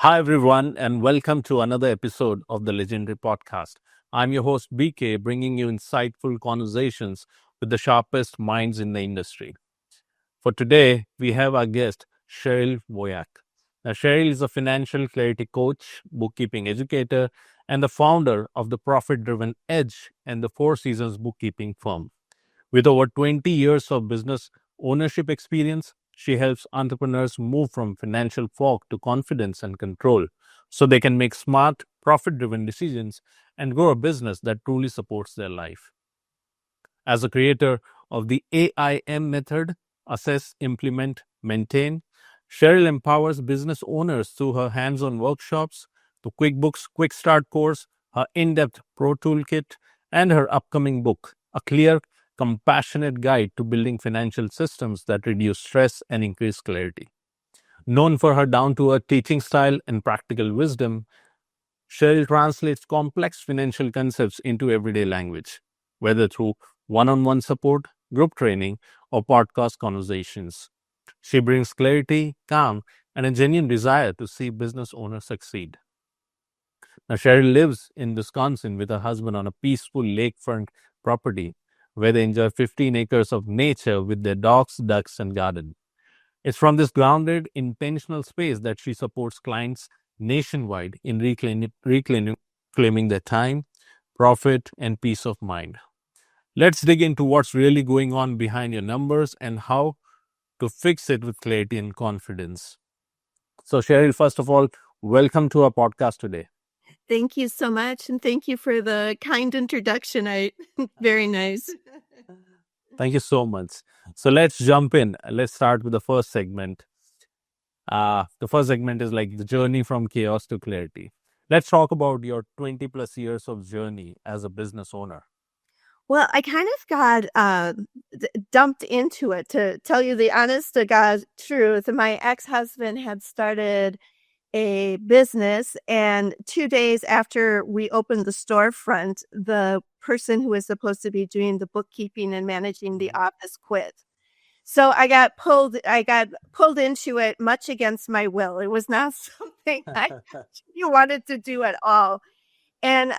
Hi, everyone, and welcome to another episode of the Ledgern-dary Podcast. I'm your host, BK, bringing you insightful conversations with the sharpest minds in the industry. For today, we have our guest, Cheryl Woyak. Now, Cheryl is a financial clarity coach, bookkeeping educator, and the founder of the Profit Driven Edge and the Four Seasons bookkeeping firm. With over 20 years of business ownership experience, she helps entrepreneurs move from financial fog to confidence and control so they can make smart, profit driven decisions and grow a business that truly supports their life. As a creator of the AIM method, assess, implement, maintain, Cheryl empowers business owners through her hands on workshops, the QuickBooks Quick Start course, her in depth Pro Toolkit, and her upcoming book, A Clear, Compassionate Guide to Building Financial Systems that Reduce Stress and Increase Clarity. Known for her down to earth teaching style and practical wisdom, Cheryl translates complex financial concepts into everyday language, whether through one on one support, group training, or podcast conversations. She brings clarity, calm, and a genuine desire to see business owners succeed. Now, Cheryl lives in Wisconsin with her husband on a peaceful lakefront property where they enjoy 15 acres of nature with their dogs, ducks, and garden. It's from this grounded, intentional space that she supports clients nationwide in reclaiming their time, profit, and peace of mind. Let's dig into what's really going on behind your numbers and how to fix it with clarity and confidence. So, Cheryl, first of all, welcome to our podcast today. Thank you so much. And thank you for the kind introduction. Very nice. Thank you so much. So let's jump in. Let's start with the first segment. The first segment is like the journey from chaos to clarity. Let's talk about your 20 plus years of journey as a business owner. Well, I kind of got dumped into it, to tell you the honest to God truth. My ex-husband had started a business, and 2 days after we opened the storefront, the person who was supposed to be doing the bookkeeping and managing the office quit. So I got pulled into it much against my will. It was not something I wanted to do at all. And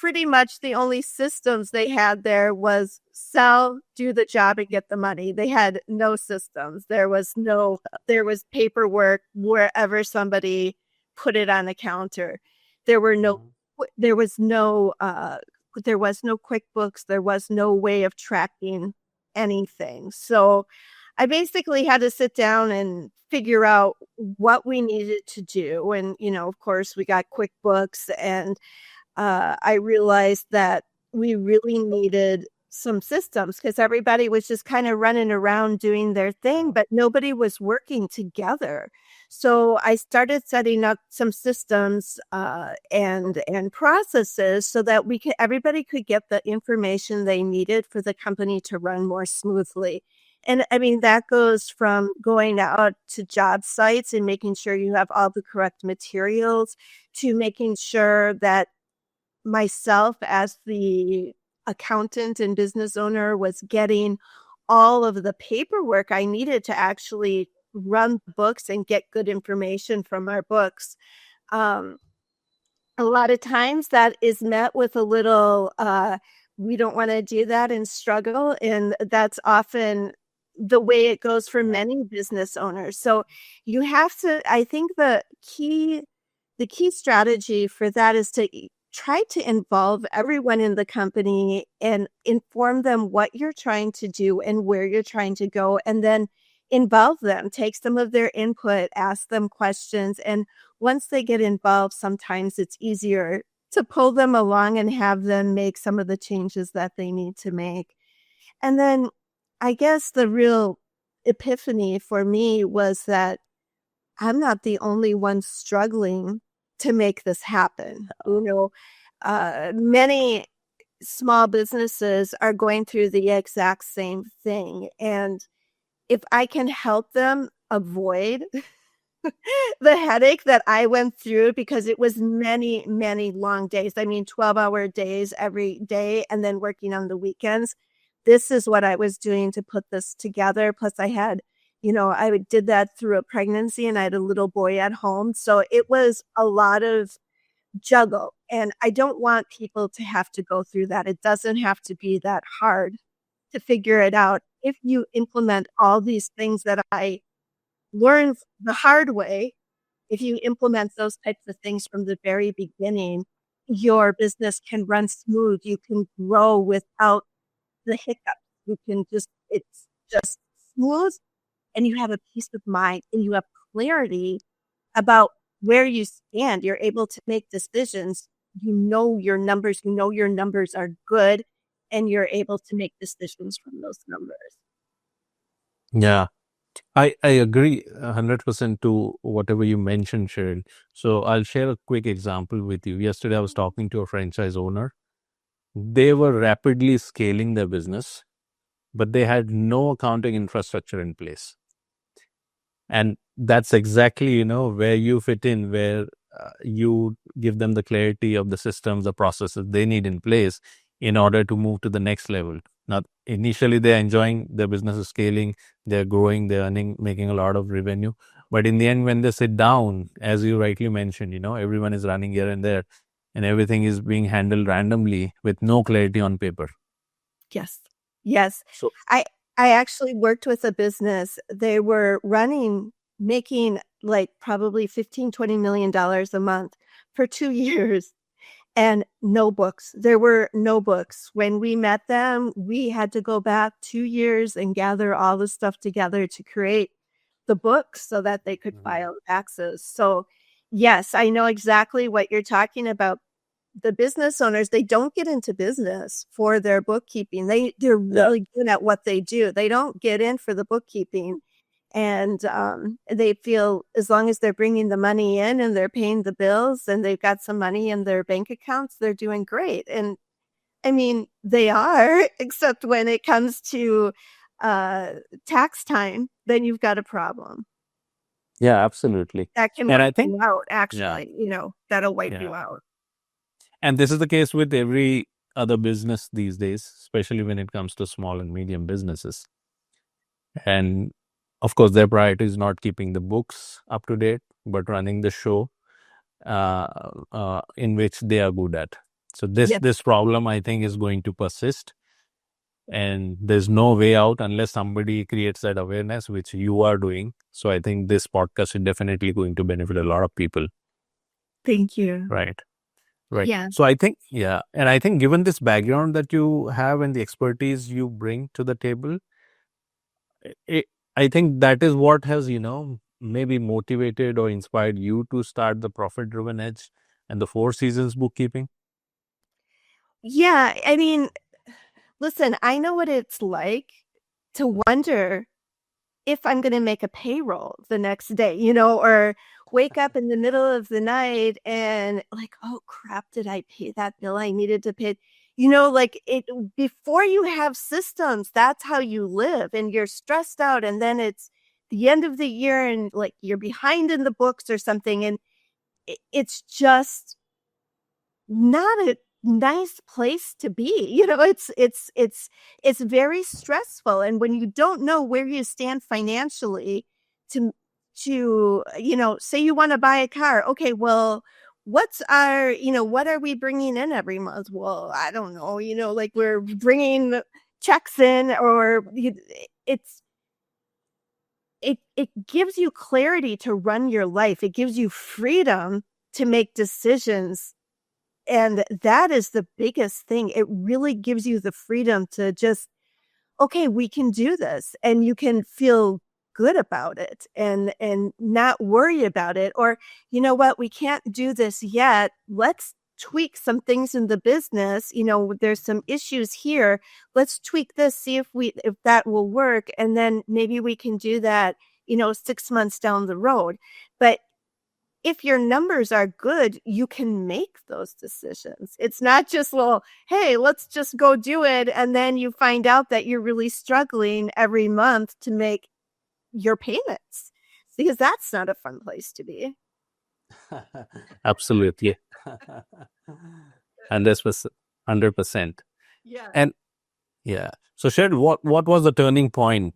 pretty much the only systems they had there was sell, do the job, and get the money. They had no systems. There was paperwork wherever somebody put it on the counter. There was no QuickBooks. There was no way of tracking anything. So I basically had to sit down and figure out what we needed to do. And, of course, we got QuickBooks, and I realized that we really needed some systems because everybody was just kind of running around doing their thing, but nobody was working together. So I started setting up some systems and processes so that everybody could get the information they needed for the company to run more smoothly. And I mean, that goes from going out to job sites and making sure you have all the correct materials to making sure that myself as the accountant and business owner was getting all of the paperwork I needed to actually run books and get good information from our books. A lot of times that is met with a little, we don't want to do that and struggle. And that's often the way it goes for many business owners. So you have to, I think the key strategy for that is to try to involve everyone in the company and inform them what you're trying to do and where you're trying to go, and then involve them, take some of their input, ask them questions. And once they get involved, sometimes it's easier to pull them along and have them make some of the changes that they need to make. And then I guess the real epiphany for me was that I'm not the only one struggling to make this happen. Many small businesses are going through the exact same thing. And if I can help them avoid the headache that I went through, because it was many, many long days. I mean, 12-hour days every day and then working on the weekends. This is what I was doing to put this together. Plus I had, I did that through a pregnancy and I had a little boy at home. So it was a lot of juggle. And I don't want people to have to go through that. It doesn't have to be that hard to figure it out. If you implement all these things that I learned the hard way, if you implement those types of things from the very beginning, your business can run smooth. You can grow without the hiccups. It's just smooth, and you have a peace of mind and you have clarity about where you stand. You're able to make decisions. Your numbers are good, and you're able to make decisions from those numbers. Yeah. I agree 100% to whatever you mentioned, Cheryl. So I'll share a quick example with you. Yesterday, I was talking to a franchise owner. They were rapidly scaling their business, but they had no accounting infrastructure in place. And that's exactly, where you fit in, where you give them the clarity of the systems, the processes they need in place in order to move to the next level. Now, initially, they're enjoying their business is scaling, they're growing, they're earning, making a lot of revenue. But in the end, when they sit down, as you rightly mentioned, everyone is running here and there, and everything is being handled randomly with no clarity on paper. Yes. Yes. So, I actually worked with a business. They were making like probably $15-20 million a month for 2 years, and no books. There were no books. When we met them, we had to go back 2 years and gather all the stuff together to create the books so that they could file taxes. So yes, I know exactly what you're talking about. The business owners, they don't get into business for their bookkeeping. They're really good at what they do. They don't get in for the bookkeeping. And they feel as long as they're bringing the money in and they're paying the bills and they've got some money in their bank accounts, they're doing great. And I mean, they are, except when it comes to tax time, then you've got a problem. yeah, absolutely. That can And I wipe think, you out, actually. That'll wipe yeah. you out. And this is the case with every other business these days, especially when it comes to small and medium businesses. And of course, their priority is not keeping the books up to date, but running the show in which they are good at. So Yes. this problem, I think, is going to persist. And there's no way out unless somebody creates that awareness, which you are doing. So I think this podcast is definitely going to benefit a lot of people. Thank you. Right. Right. Yeah. So I think, yeah. And I think given this background that you have and the expertise you bring to the table, I think that is what has, maybe motivated or inspired you to start the Profit Driven Edge and the Four Seasons bookkeeping. Yeah. I mean, listen, I know what it's like to wonder if I'm going to make a payroll the next day, or wake up in the middle of the night and like, oh crap, did I pay that bill I needed to pay? Like before you have systems, that's how you live, and you're stressed out. And then it's the end of the year and like you're behind in the books or something. And it's just not a nice place to be. It's very stressful. And when you don't know where you stand financially to say you want to buy a car. Okay, well, what are we bringing in every month? Well, I don't know, like we're bringing checks in, or it gives you clarity to run your life. It gives you freedom to make decisions. And that is the biggest thing. It really gives you the freedom to just, okay, we can do this, and you can feel good about it and not worry about it. Or, you know what, we can't do this yet. Let's tweak some things in the business. There's some issues here. Let's tweak this, see if that will work. And then maybe we can do that, 6 months down the road. But if your numbers are good, you can make those decisions. It's not just, well, hey, let's just go do it. And then you find out that you're really struggling every month to make your payments, because that's not a fun place to be. Absolutely. 100%. 100%. Yeah. And yeah. So, Cheryl, what was the turning point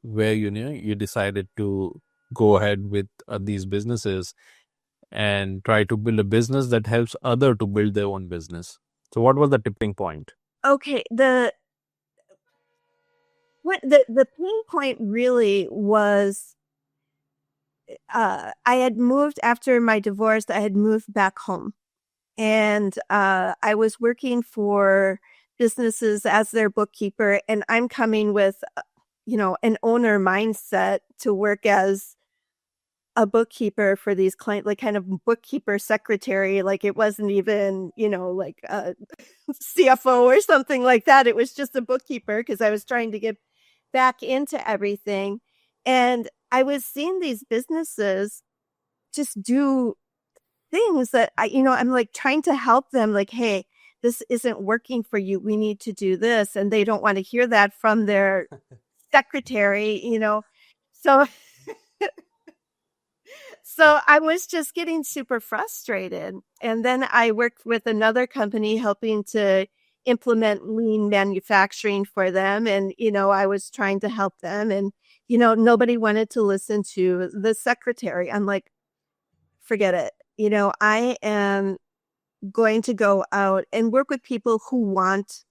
where you decided to go ahead with these businesses and try to build a business that helps other to build their own business? So, what was the tipping point? Okay, the pain point really was I had moved after my divorce. I had moved back home, and I was working for businesses as their bookkeeper, and I'm coming with an owner mindset to work as a bookkeeper for these clients, like kind of bookkeeper secretary. Like it wasn't even like a CFO or something like that. It was just a bookkeeper because I was trying to get back into everything. And I was seeing these businesses just do things that I'm like trying to help them, like, hey, this isn't working for you. We need to do this. And they don't want to hear that from their secretary. So so I was just getting super frustrated. And then I worked with another company helping to implement lean manufacturing for them. And, I was trying to help them. And, nobody wanted to listen to the secretary. I'm like, forget it. I am going to go out and work with people who want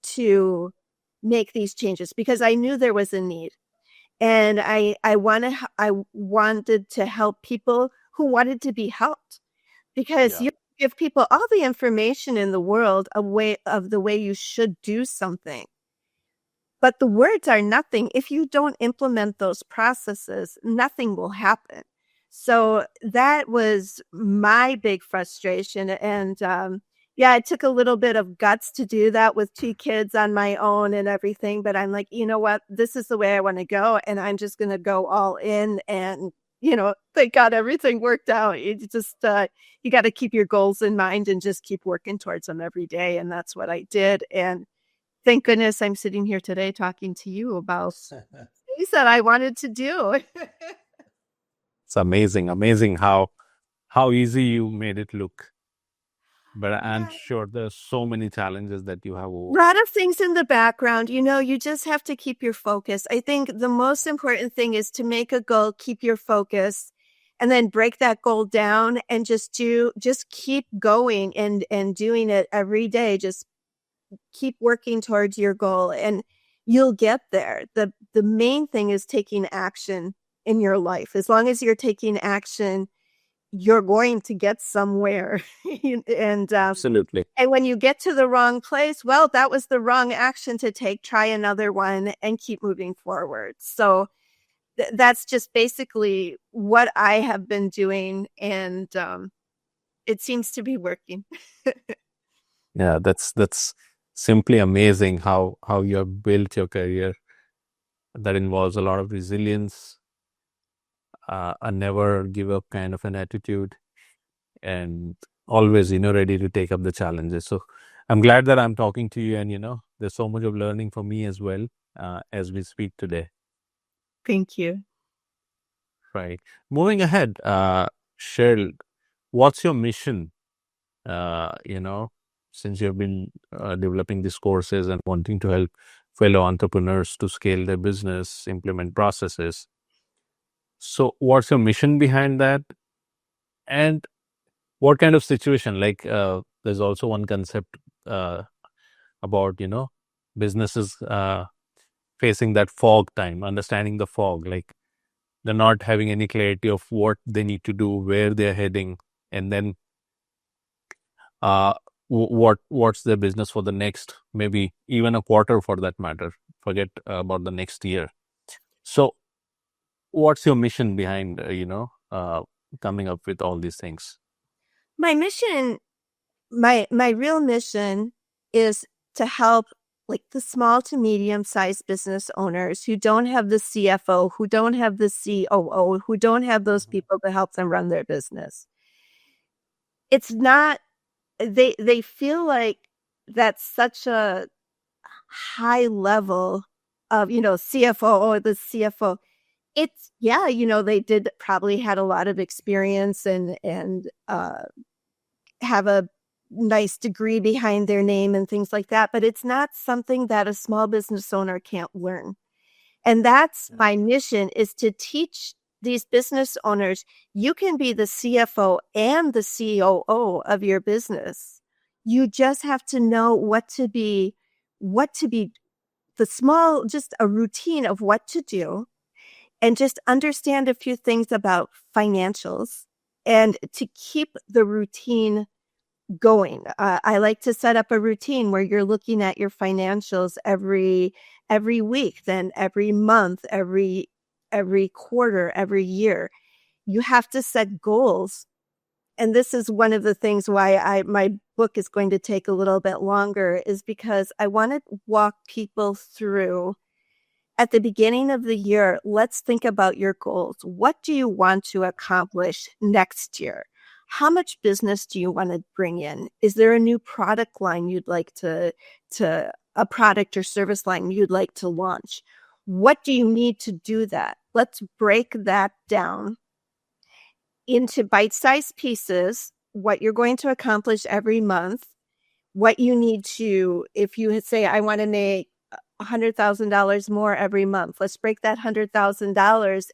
to make these changes because I knew there was a need. And I wanted to help people who wanted to be helped because Yeah. you give people all the information in the world of the way you should do something. But the words are nothing. If you don't implement those processes, nothing will happen. So that was my big frustration. And yeah, it took a little bit of guts to do that with 2 kids on my own and everything. But I'm like, you know what? This is the way I want to go. And I'm just going to go all in. And, thank God everything worked out. You just, you got to keep your goals in mind and just keep working towards them every day. And that's what I did. And thank goodness I'm sitting here today talking to you about things that I wanted to do. It's amazing how easy you made it look. But I'm sure there's so many challenges that you have A lot of things in the background, you just have to keep your focus. I think the most important thing is to make a goal, keep your focus, and then break that goal down and just keep going and doing it every day. Just keep working towards your goal and you'll get there. The main thing is taking action in your life. As long as you're taking action, you're going to get somewhere. and Absolutely. and when you get to the wrong place, well, that was the wrong action to take. Try another one and keep moving forward. So that's just basically what I have been doing. And it seems to be working. Yeah, that's simply amazing how you have built your career. That involves a lot of resilience, a never give up kind of an attitude, and always ready to take up the challenges. So I'm glad that I'm talking to you, and there's so much of learning for me as well as we speak today. Thank you. Right. Moving ahead, Cheryl, what's your mission? Since you've been developing these courses and wanting to help fellow entrepreneurs to scale their business, implement processes. So what's your mission behind that? And what kind of situation? Like there's also one concept about, businesses facing that fog time, understanding the fog, like they're not having any clarity of what they need to do, where they're heading, and then what's their business for the next, maybe even a quarter for that matter. Forget about the next year. So what's your mission behind, coming up with all these things? My mission, my real mission is to help like the small to medium sized business owners who don't have the CFO, who don't have the COO, who don't have those people to help them run their business. It's not, they feel like that's such a high level of, CFO or the CFO. It's, yeah, they probably had a lot of experience and have a nice degree behind their name and things like that, but it's not something that a small business owner can't learn. And that's my mission, is to teach these business owners, you can be the CFO and the COO of your business. You just have to know what to be, just a routine of what to do, and just understand a few things about financials and to keep the routine going. I like to set up a routine where you're looking at your financials every week, then every month, every quarter, every year. You have to set goals. And this is one of the things why my book is going to take a little bit longer, is because I want to walk people through at the beginning of the year. Let's think about your goals. What do you want to accomplish next year? How much business do you want to bring in? Is there a new product line you'd like to a product or service line you'd like to launch? What do you need to do that? Let's break that down into bite-sized pieces, what you're going to accomplish every month, what you need to, if you say, I want to make $100,000 more every month, let's break that $100,000.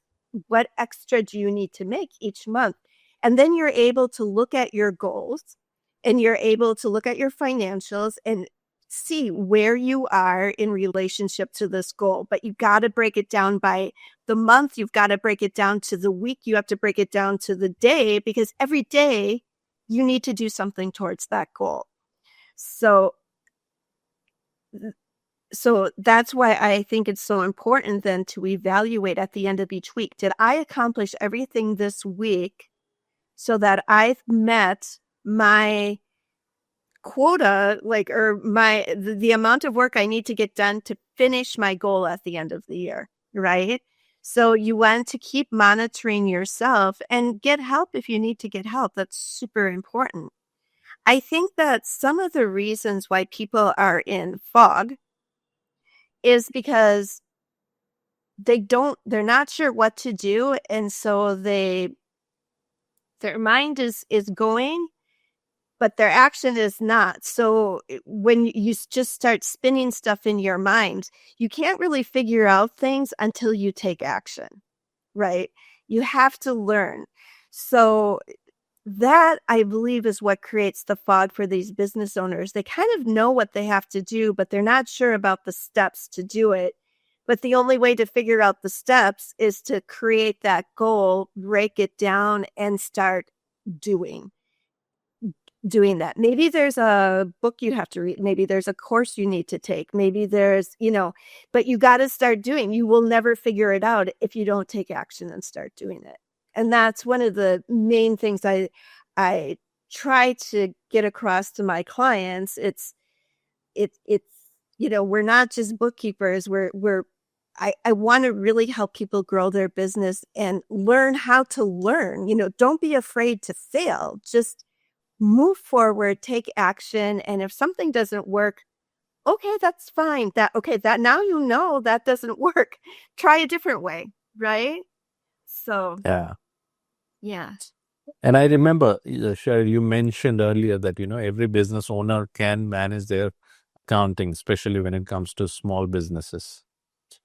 What extra do you need to make each month? And then you're able to look at your goals, and you're able to look at your financials and see where you are in relationship to this goal. But you've got to break it down by the month. You've got to break it down to the week. You have to break it down to the day, because every day you need to do something towards that goal. So that's why I think it's so important then to evaluate at the end of each week. Did I accomplish everything this week so that I've met my quota, or the amount of work I need to get done to finish my goal at the end of the year, right? So you want to keep monitoring yourself and get help if you need to get help. That's super important. I think that some of the reasons why people are in fog is because they're not sure what to do. And so their mind is going, but their action is not. So when you just start spinning stuff in your mind, you can't really figure out things until you take action, right? You have to learn. So that, I believe, is what creates the fog for these business owners. They kind of know what they have to do, but they're not sure about the steps to do it. But the only way to figure out the steps is to create that goal, break it down, and start doing that. Maybe there's a book you have to read. Maybe there's a course you need to take. Maybe there's, but you got to start doing. You will never figure it out if you don't take action and start doing it. And that's one of the main things I try to get across to my clients. It's we're not just bookkeepers. I want to really help people grow their business and learn how to learn. Don't be afraid to fail. Just move forward, take action. And if something doesn't work, okay, that's fine. That now that doesn't work. Try a different way, right? So yeah. And I remember, Cheryl, you mentioned earlier that, every business owner can manage their accounting, especially when it comes to small businesses.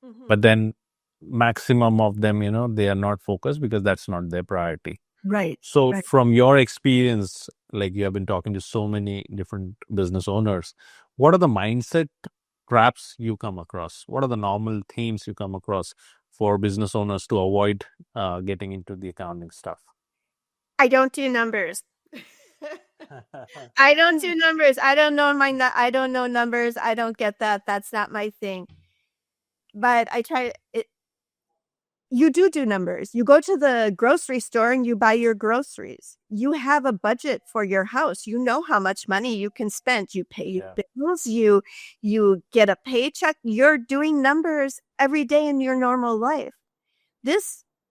Mm-hmm. But then maximum of them, they are not focused because that's not their priority. Right. So right. From your experience, like you have been talking to so many different business owners, what are the mindset traps you come across? What are the normal themes you come across for business owners to avoid getting into the accounting stuff? I don't do numbers. I don't do numbers. I don't know numbers. I don't get that. That's not my thing. But I try it. You do numbers. You go to the grocery store and you buy your groceries. You have a budget for your house. You know how much money you can spend. You pay your bills. You get a paycheck. You're doing numbers every day in your normal life.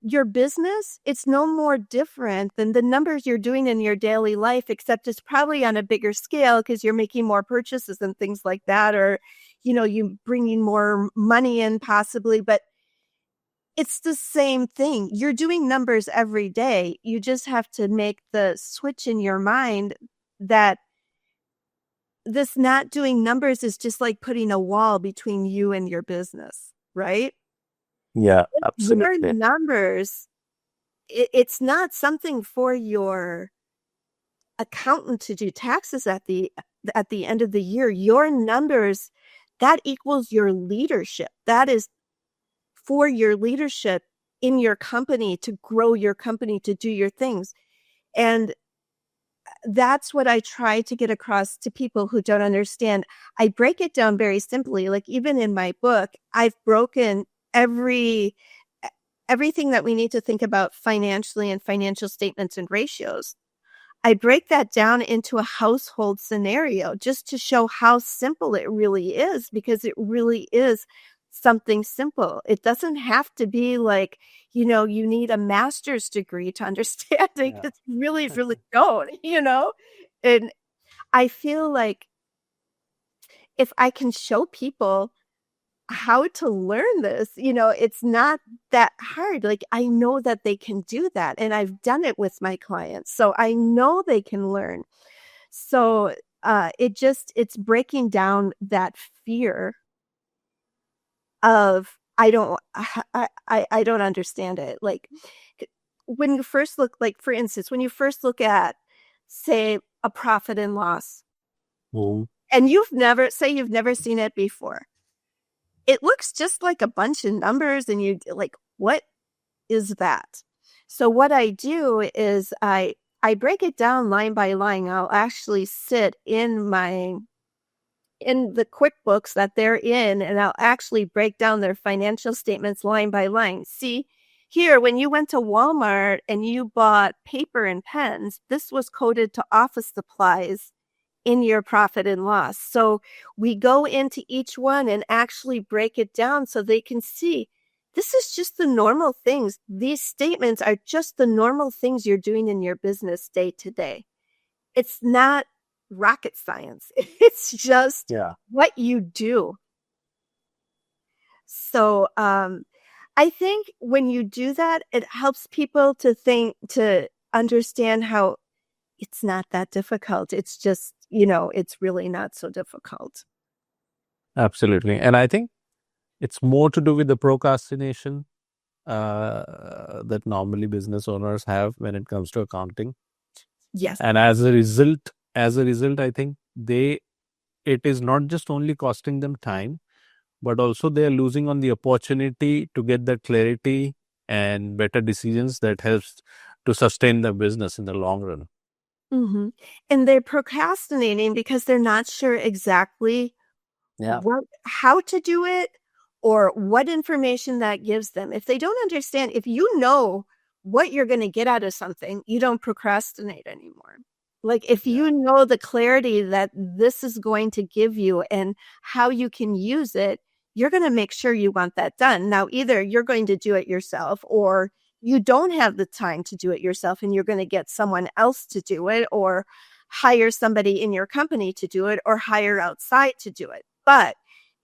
Your business, it's no more different than the numbers you're doing in your daily life, except it's probably on a bigger scale because you're making more purchases and things like that, or, you bringing more money in possibly, but it's the same thing. You're doing numbers every day. You just have to make the switch in your mind that this not doing numbers is just like putting a wall between you and your business, right? Yeah, Your absolutely. numbers, it's not something for your accountant to do taxes at the end of the year. Your numbers, that equals your leadership. That is for your leadership in your company, to grow your company, to do your things. And that's what I try to get across to people who don't understand. I break it down very simply. Like, even in my book, I've broken everything that we need to think about financially and financial statements and ratios. I break that down into a household scenario just to show how simple it really is, because it really is something simple. It doesn't have to be like, you need a master's degree to understand it. Yeah. It's really don't, And I feel like if I can show people how to learn this, it's not that hard. Like, I know that they can do that, and I've done it with my clients, so I know they can learn. So it's breaking down that fear of I don't understand it. Like, when you first look, like, for instance, when you first look at, say, a profit and loss, Mhm. and you've never seen it before, it looks just like a bunch of numbers, and you like, what is that? So what I do is I break it down line by line. I'll actually sit in the QuickBooks that they're in, and I'll actually break down their financial statements line by line. See, here, when you went to Walmart and you bought paper and pens, this was coded to office supplies in your profit and loss. So we go into each one and actually break it down so they can see this is just the normal things. These statements are just the normal things you're doing in your business day to day. It's not rocket science. It's just Yeah, what you do. So I think when you do that, it helps people to understand how it's not that difficult. It's just, it's really not so difficult. absolutely. And I think it's more to do with the procrastination that normally business owners have when it comes to accounting. Yes. And as a result, I think it is not just only costing them time, but also they are losing on the opportunity to get that clarity and better decisions that helps to sustain the business in the long run. Mm-hmm. And they're procrastinating because they're not sure exactly Yeah. how to do it or what information that gives them. If they don't understand, if you know what you're going to get out of something, you don't procrastinate anymore. Like, if you know the clarity that this is going to give you and how you can use it, you're going to make sure you want that done. Now, either you're going to do it yourself, or you don't have the time to do it yourself and you're going to get someone else to do it, or hire somebody in your company to do it, or hire outside to do it. But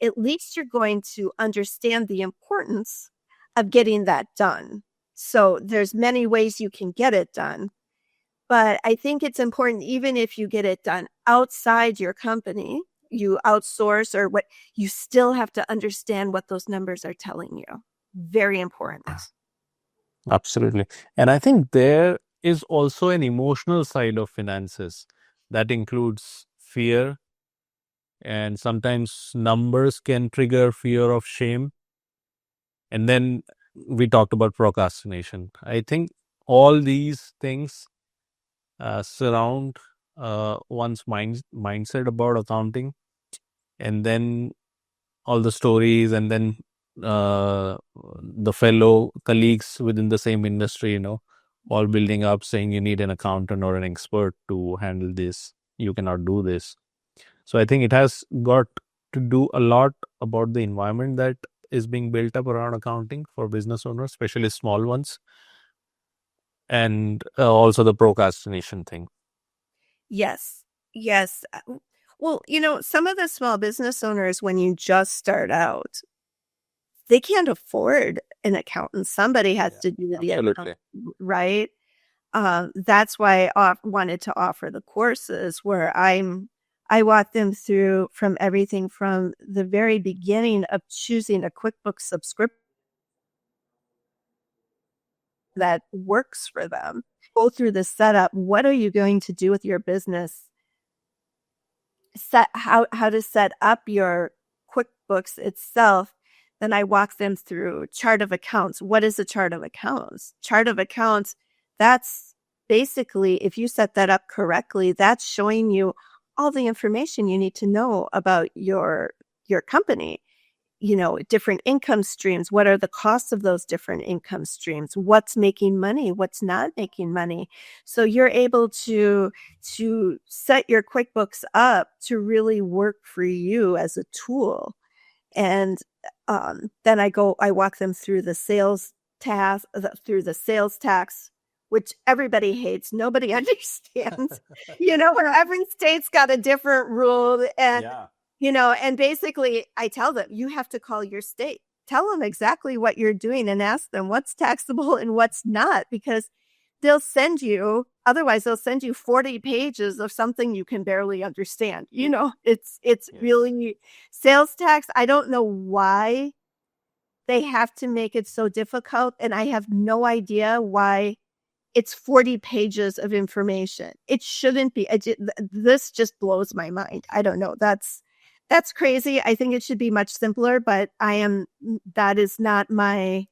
at least you're going to understand the importance of getting that done. So there's many ways you can get it done. But I think it's important, even if you get it done outside your company, you outsource or what, you still have to understand what those numbers are telling you. Very important. Absolutely. And I think there is also an emotional side of finances that includes fear, and sometimes numbers can trigger fear of shame. And then we talked about procrastination. I think all these things surround one's mindset about accounting, and then all the stories, and then the fellow colleagues within the same industry, all building up saying you need an accountant or an expert to handle this. You cannot do this. So I think it has got to do a lot about the environment that is being built up around accounting for business owners, especially small ones, and also the procrastination thing. Yes. Yes. Well, some of the small business owners, when you just start out, they can't afford an accountant. Somebody has to do the accounting, right? That's why I wanted to offer the courses where I'm I walk them through from everything from the very beginning of choosing a QuickBooks subscription that works for them. Go through the setup. What are you going to do with your business? How to set up your QuickBooks itself. Then I walk them through chart of accounts. What is a chart of accounts? Chart of accounts, that's basically, if you set that up correctly, that's showing you all the information you need to know about your company. Different income streams. What are the costs of those different income streams? What's making money? What's not making money? So you're able to set your QuickBooks up to really work for you as a tool. And then I walk them through the sales tax, which everybody hates. Nobody understands. Where every state's got a different rule. And and basically I tell them, you have to call your state. Tell them exactly what you're doing and ask them what's taxable and what's not, because otherwise they'll send you 40 pages of something you can barely understand. It's really sales tax. I don't know why they have to make it so difficult. And I have no idea why it's 40 pages of information. It shouldn't be. This just blows my mind. I don't know. That's crazy. I think it should be much simpler, but that is not my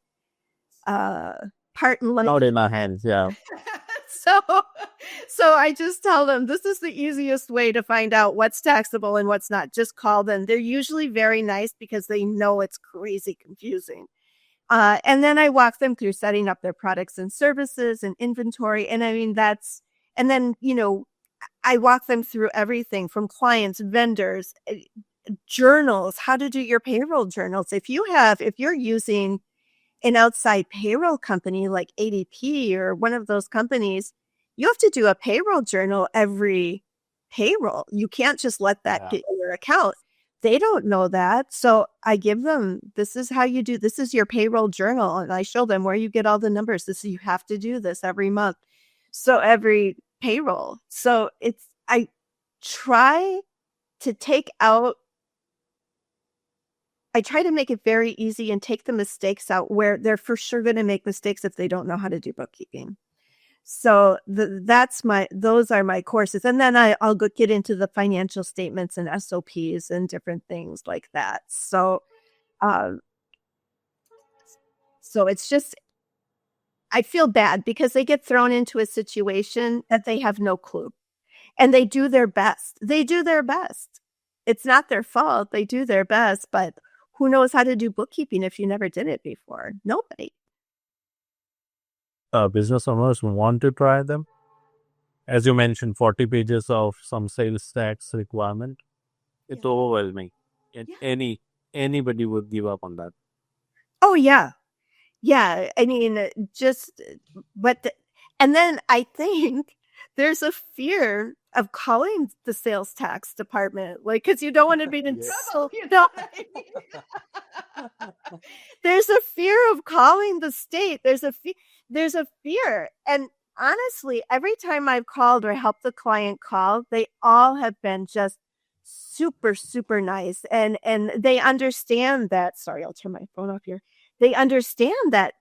part in life. Not in our hands, yeah. So I just tell them this is the easiest way to find out what's taxable and what's not. Just call them. They're usually very nice because they know it's crazy confusing. And then I walk them through setting up their products and services and inventory. And I walk them through everything from clients, vendors, journals, how to do your payroll journals. If you're using an outside payroll company like ADP or one of those companies, you have to do a payroll journal every payroll. You can't just let that get your account. They don't know that. So I give them, this is how you do, this is your payroll journal. And I show them where you get all the numbers. You have to do this every month. So every payroll. So I try to make it very easy and take the mistakes out where they're for sure going to make mistakes if they don't know how to do bookkeeping. So those are my courses. And then I'll go get into the financial statements and SOPs and different things like that. So it's just, I feel bad because they get thrown into a situation that they have no clue. And they do their best. It's not their fault. They do their best, but who knows how to do bookkeeping if you never did it before? Nobody. Business owners want to try them. As you mentioned, 40 pages of some sales tax requirement. It's overwhelming. Anybody would give up on that. Oh, yeah. Yeah. I mean, and then I think there's a fear of calling the sales tax department, because you don't want to be in trouble. You know what I mean? There's a fear of calling the state. There's a fear. And honestly, every time I've called or helped the client call, they all have been just super, super nice. And they understand that. Sorry, I'll turn my phone off here. They understand that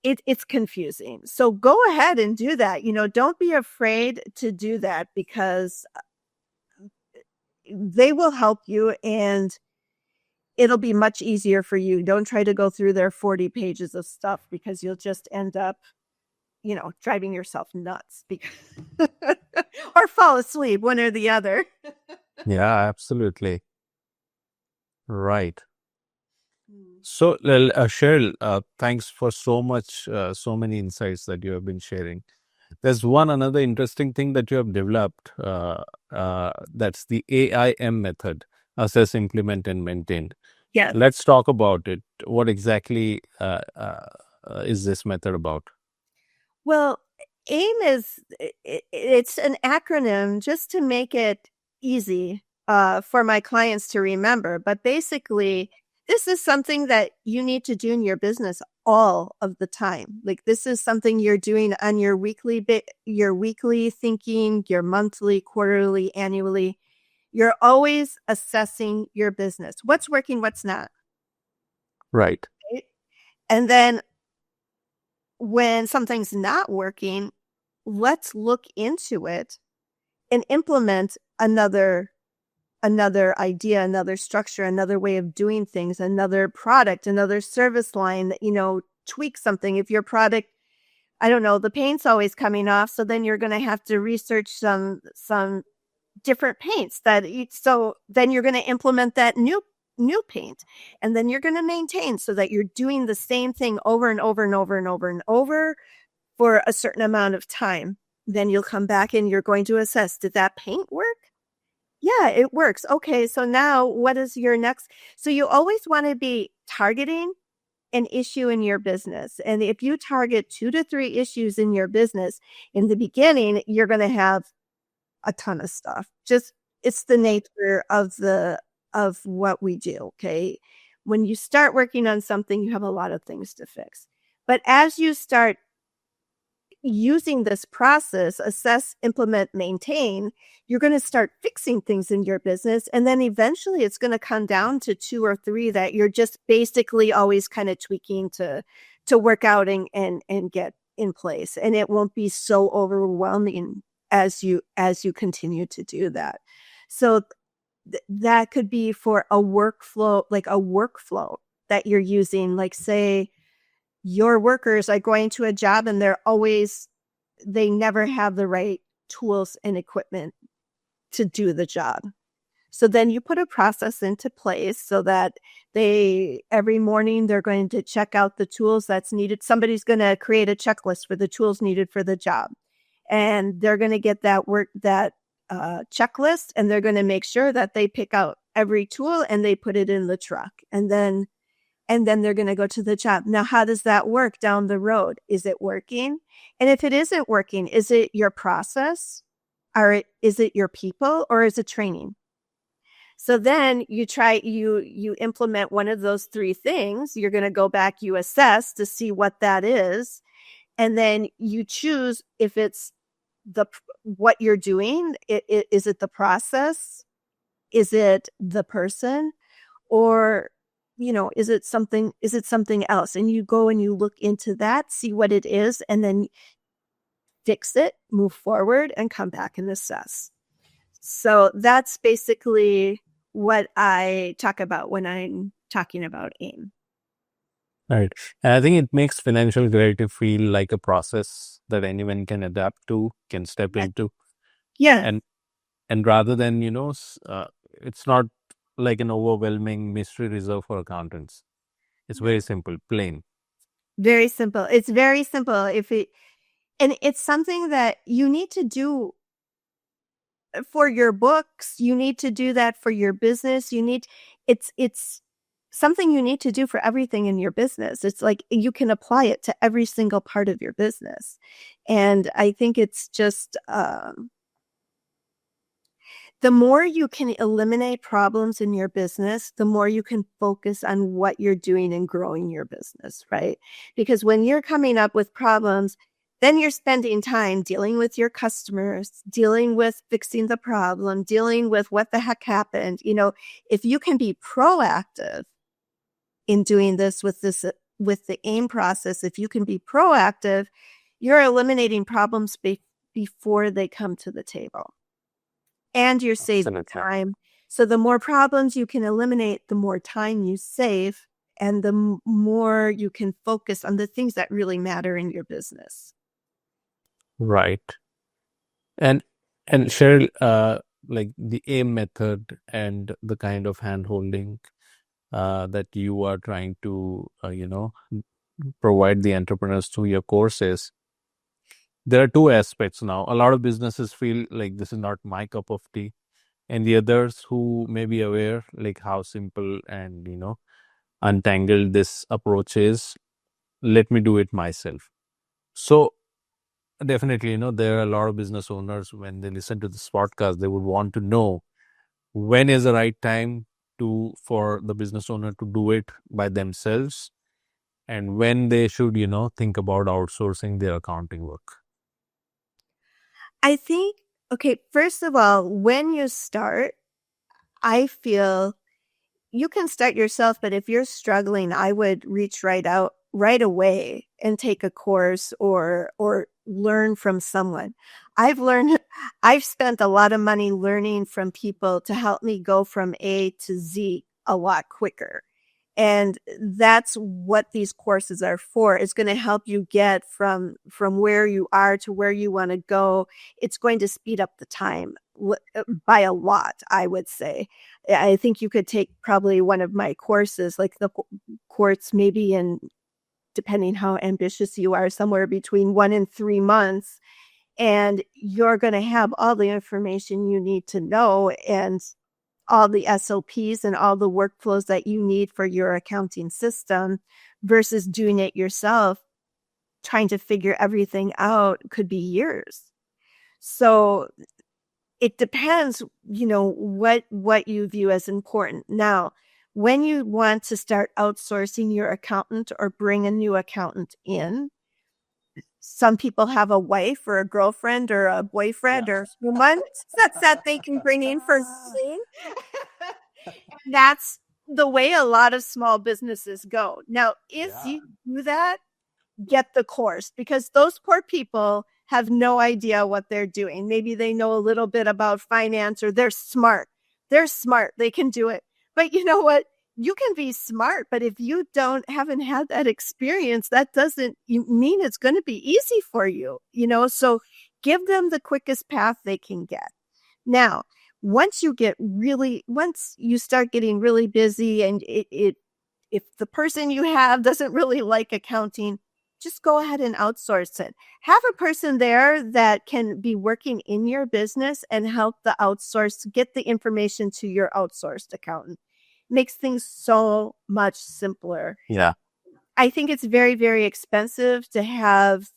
it's confusing. So go ahead and do that. Don't be afraid to do that because they will help you and it'll be much easier for you. Don't try to go through their 40 pages of stuff because you'll just end up, driving yourself nuts or fall asleep, one or the other. Yeah, absolutely. Right. So, Cheryl, thanks for so many insights that you have been sharing. There's another interesting thing that you have developed. That's the AIM method: assess, implement, and maintain. Yes. Let's talk about it. What exactly is this method about? Well, AIM it's an acronym just to make it easy for my clients to remember. But basically, this is something that you need to do in your business all of the time. Like this is something you're doing on your weekly thinking, your monthly, quarterly, annually. You're always assessing your business. What's working, what's not. Right. Right? And then when something's not working, let's look into it and implement another idea, another structure, another way of doing things, another product, another service line that, tweak something. If your product, I don't know, the paint's always coming off, so then you're going to have to research some different paints so then you're going to implement that new paint, and then you're going to maintain so that you're doing the same thing over and over and over and over and over for a certain amount of time. Then you'll come back and you're going to assess, did that paint work? Yeah, it works. Okay, so now what is your next? So you always want to be targeting an issue in your business. And if you target 2 to 3 issues in your business, in the beginning, you're going to have a ton of stuff. Just it's the nature of what we do, okay? When you start working on something, you have a lot of things to fix. But as you start using this process, assess, implement, maintain, you're going to start fixing things in your business. And then eventually it's going to come down to 2 or 3 that you're just basically always kind of tweaking to work out and get in place. And it won't be so overwhelming as you continue to do that. So that could be for a workflow, like a workflow that you're using, like say, your workers are going to a job and they never have the right tools and equipment to do the job. So then you put a process into place so that every morning they're going to check out the tools that's needed. Somebody's going to create a checklist for the tools needed for the job. And they're going to get that checklist, and they're going to make sure that they pick out every tool and they put it in the truck. And then they're going to go to the job. Now, how does that work down the road? Is it working? And if it isn't working, is it your process? Or is it your people? Or is it training? So then you implement one of those 3 things. You're going to go back, you assess to see what that is. And then you choose if it's what you're doing. Is it the process? Is it the person? Or is it something else? And you go and you look into that, see what it is, and then fix it, move forward, and come back and assess. So that's basically what I talk about when I'm talking about AIM. Right. And I think it makes financial clarity feel like a process that anyone can adapt to, can step into. Yeah. And rather than, it's not like an overwhelming mystery reserved for accountants. It's very simple, plain. Very simple. It's very simple. And it's something that you need to do for your books. You need to do that for your business. It's something you need to do for everything in your business. It's like you can apply it to every single part of your business. And I think it's just, the more you can eliminate problems in your business, the more you can focus on what you're doing and growing your business, right? Because when you're coming up with problems, then you're spending time dealing with your customers, dealing with fixing the problem, dealing with what the heck happened. If you can be proactive in doing this with the AIM process, if you can be proactive, you're eliminating problems before they come to the table. And you're saving time. So the more problems you can eliminate, the more time you save, and the more you can focus on the things that really matter in your business. Right. And Cheryl, like the AIM method and the kind of hand-holding that you are trying to, provide the entrepreneurs through your courses, there are 2 aspects now. A lot of businesses feel like this is not my cup of tea. And the others who may be aware, like how simple and, untangled this approach is, let me do it myself. So definitely, there are a lot of business owners, when they listen to this podcast, they would want to know when is the right time for the business owner to do it by themselves, and when they should, think about outsourcing their accounting work? I think, okay, first of all, when you start, I feel you can start yourself, but if you're struggling, I would reach right out right away and take a course or learn from someone. I've spent a lot of money learning from people to help me go from A to Z a lot quicker. And that's what these courses are for. It's going to help you get from where you are to where you want to go. It's going to speed up the time by a lot, I would say. I think you could take probably one of my courses, like the course maybe in, depending how ambitious you are, somewhere between 1 and 3 months. And you're going to have all the information you need to know and all the SOPs and all the workflows that you need for your accounting system versus doing it yourself, trying to figure everything out could be years. So it depends, what you view as important. Now, when you want to start outsourcing your accountant or bring a new accountant in, some people have a wife or a girlfriend or a boyfriend or someone that they can bring in for free. That's the way a lot of small businesses go. Now, if you do that, get the course, because those poor people have no idea what they're doing. Maybe they know a little bit about finance, or they're smart. They can do it. But you know what? You can be smart, but if you haven't had that experience, that doesn't mean it's going to be easy for you, so give them the quickest path they can get. Now, once you start getting really busy and if the person you have doesn't really like accounting, just go ahead and outsource it. Have a person there that can be working in your business and help the outsource get the information to your outsourced accountant. Makes things so much simpler. Yeah. I think it's very, very expensive to have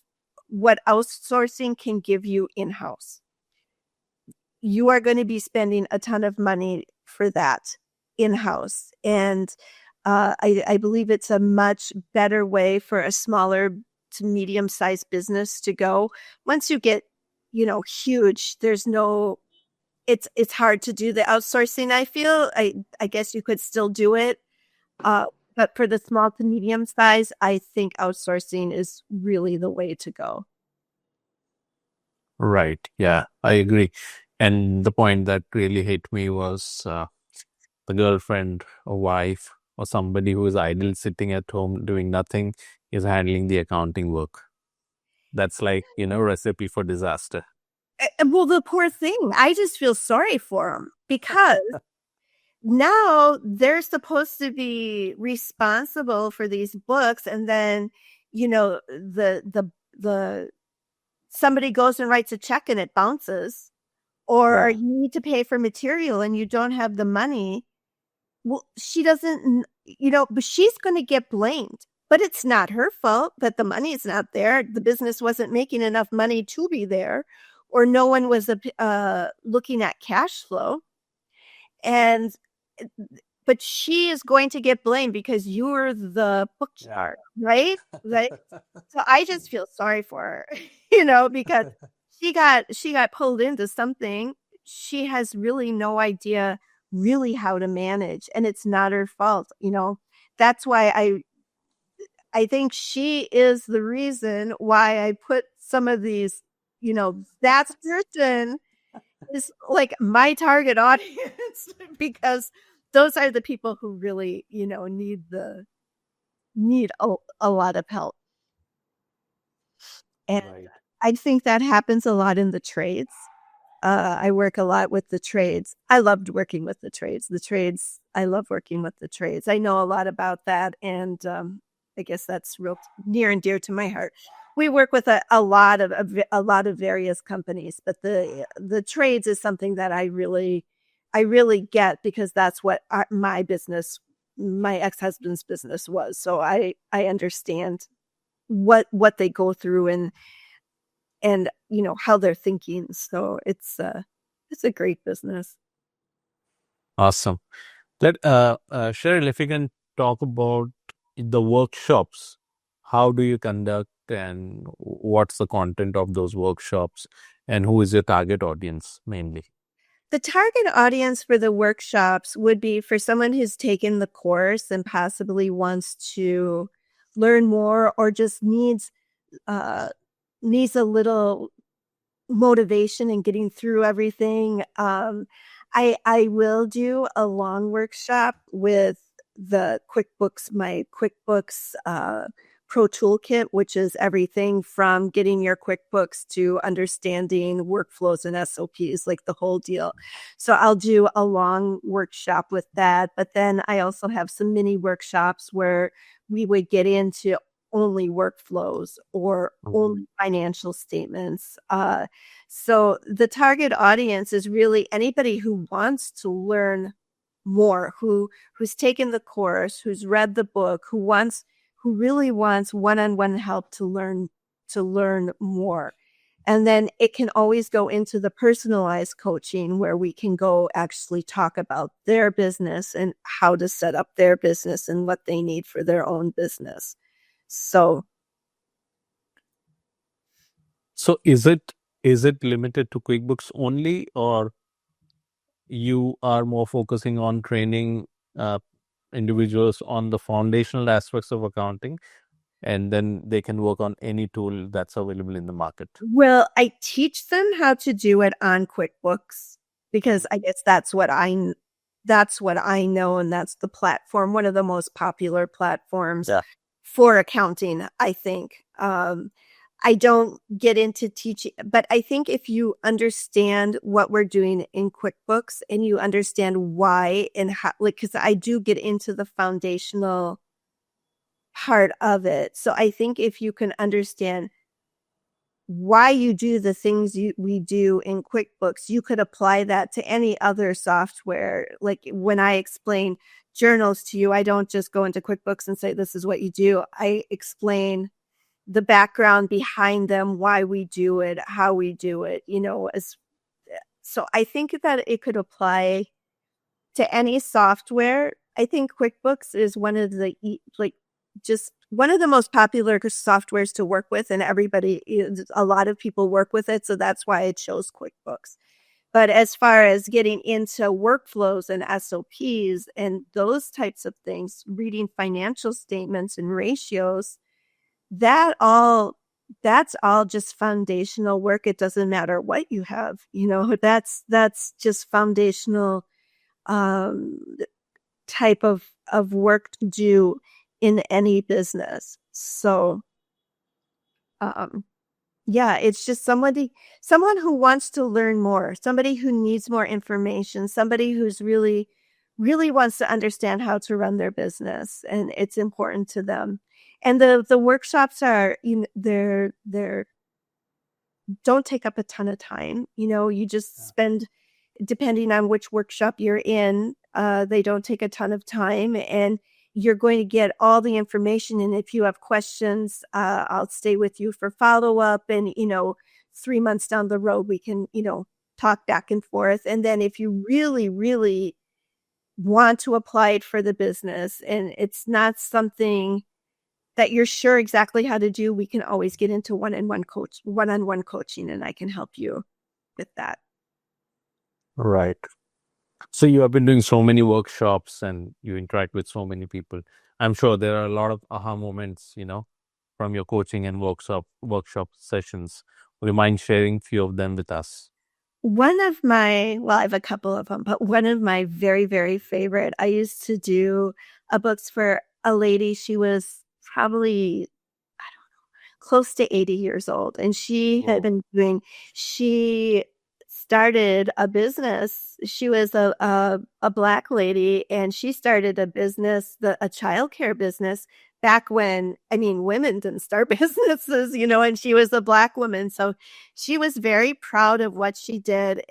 what outsourcing can give you in-house. You are going to be spending a ton of money for that in-house. And I believe it's a much better way for a smaller to medium-sized business to go. Once you get, huge, it's hard to do the outsourcing. I feel, I guess you could still do it. But for the small to medium size, I think outsourcing is really the way to go. Right. Yeah, I agree. And the point that really hit me was the girlfriend or wife or somebody who is idle sitting at home doing nothing is handling the accounting work. That's like, recipe for disaster. Well, the poor thing, I just feel sorry for them because now they're supposed to be responsible for these books. And then, the somebody goes and writes a check and it bounces, or you need to pay for material and you don't have the money. Well, she doesn't, but she's going to get blamed. But it's not her fault that the money is not there. The business wasn't making enough money to be there, or no one was looking at cash flow. But she is going to get blamed because you're the bookkeeper, right? So I just feel sorry for her, because she got pulled into something she has really no idea really how to manage, and it's not her fault. That's why I think she is the reason why I put some of these, that person is like my target audience because those are the people who really, need a lot of help. And I think that happens a lot in the trades. I work a lot with the trades. I loved working with the trades. I love working with the trades. I know a lot about that. And I guess that's real near and dear to my heart. We work with a lot of various companies, but the trades is something that I really get, because that's what my business, my ex-husband's business was. So I understand what they go through and how they're thinking. So it's a great business. Awesome. Cheryl, if you can talk about the workshops, how do you conduct and what's the content of those workshops and who is your target audience mainly? The target audience for the workshops would be for someone who's taken the course and possibly wants to learn more or just needs a little motivation in getting through everything. I will do a long workshop with the QuickBooks, my QuickBooks Pro Toolkit, which is everything from getting your QuickBooks to understanding workflows and SOPs, like the whole deal. So I'll do a long workshop with that. But then I also have some mini workshops where we would get into only workflows or only financial statements. So the target audience is really anybody who wants to learn more, who's taken the course, who's read the book, who really wants one-on-one help to learn more. And then it can always go into the personalized coaching where we can go actually talk about their business and how to set up their business and what they need for their own business. So is it limited to QuickBooks only, or you are more focusing on training individuals on the foundational aspects of accounting, and then they can work on any tool that's available in the market? Well, I teach them how to do it on QuickBooks because I guess that's what I know, and that's the platform, one of the most popular platforms for accounting, I think. I don't get into teaching, but I think if you understand what we're doing in QuickBooks and you understand why and how, like, because I do get into the foundational part of it. So I think if you can understand why you do the things we do in QuickBooks, you could apply that to any other software. Like when I explain journals to you, I don't just go into QuickBooks and say, this is what you do. I explain the background behind them, why we do it, how we do it, so I think that it could apply to any software. I think QuickBooks is one of the one of the most popular softwares to work with, and a lot of people work with it. So that's why I chose QuickBooks. But as far as getting into workflows and SOPs and those types of things, reading financial statements and ratios, that's all just foundational work. It doesn't matter what you have, that's just foundational type of work to do in any business. So it's just someone who wants to learn more, somebody who needs more information, somebody who's really wants to understand how to run their business, and it's important to them. And the workshops are, they're don't take up a ton of time. You just spend, depending on which workshop you're in, they don't take a ton of time, and you're going to get all the information. And if you have questions, I'll stay with you for follow-up. And, 3 months down the road, we can, talk back and forth. And then if you really, really want to apply it for the business and it's not something that you're sure exactly how to do, we can always get into one-on-one coaching, and I can help you with that. Right. So you have been doing so many workshops and you interact with so many people. I'm sure there are a lot of aha moments, from your coaching and workshop sessions. Would you mind sharing a few of them with us? I have a couple of them, but one of my very, very favorite, I used to do a books for a lady. She was probably, I don't know, close to 80 years old. And she started a business. She was a Black lady, and she started a business, a childcare business back when, women didn't start businesses, and she was a Black woman. So she was very proud of what she did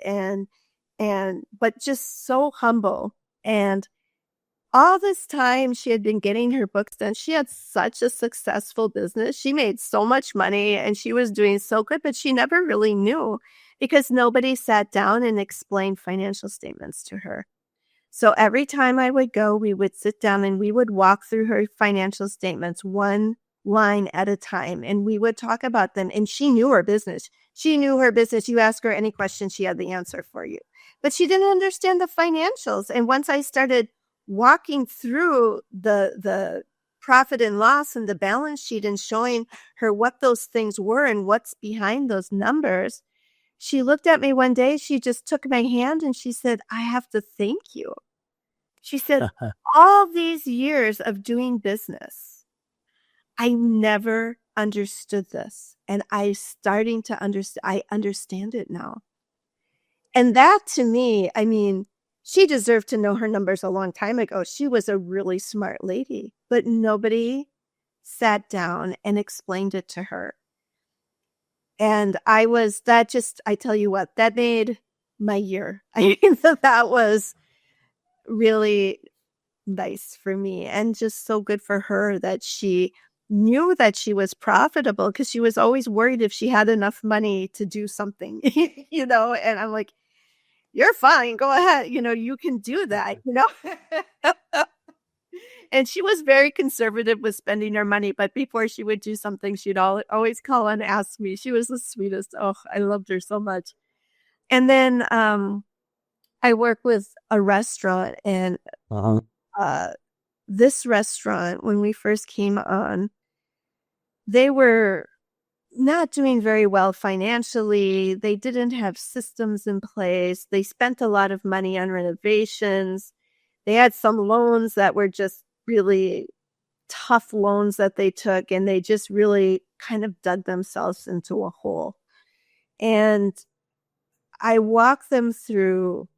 but just so humble. And all this time she had been getting her books done. She had such a successful business. She made so much money and she was doing so good, but she never really knew because nobody sat down and explained financial statements to her. So every time I would go, we would sit down and we would walk through her financial statements one line at a time, and we would talk about them. And she knew her business. She knew her business. You ask her any question, she had the answer for you. But she didn't understand the financials. And once I started walking through the profit and loss and the balance sheet and showing her what those things were and what's behind those numbers, she looked at me one day, she just took my hand and she said, "I have to thank you." She said, "All these years of doing business, I never understood this. And I starting to understand, I understand it now." And that to me, I mean, she deserved to know her numbers a long time ago. She was a really smart lady, but nobody sat down and explained it to her. And I tell you what, that made my year. That was really nice for me and just so good for her that she knew that she was profitable, because she was always worried if she had enough money to do something, and I'm like, "You're fine. Go ahead. You can do that. And she was very conservative with spending her money, but before she would do something, she'd always call and ask me. She was the sweetest. Oh, I loved her so much. And then I work with a restaurant, and this restaurant, when we first came on, they were not doing very well financially. They didn't have systems in place. They spent a lot of money on renovations. They had some loans that were just really tough loans that they took, and they just really kind of dug themselves into a hole. And I walked them through,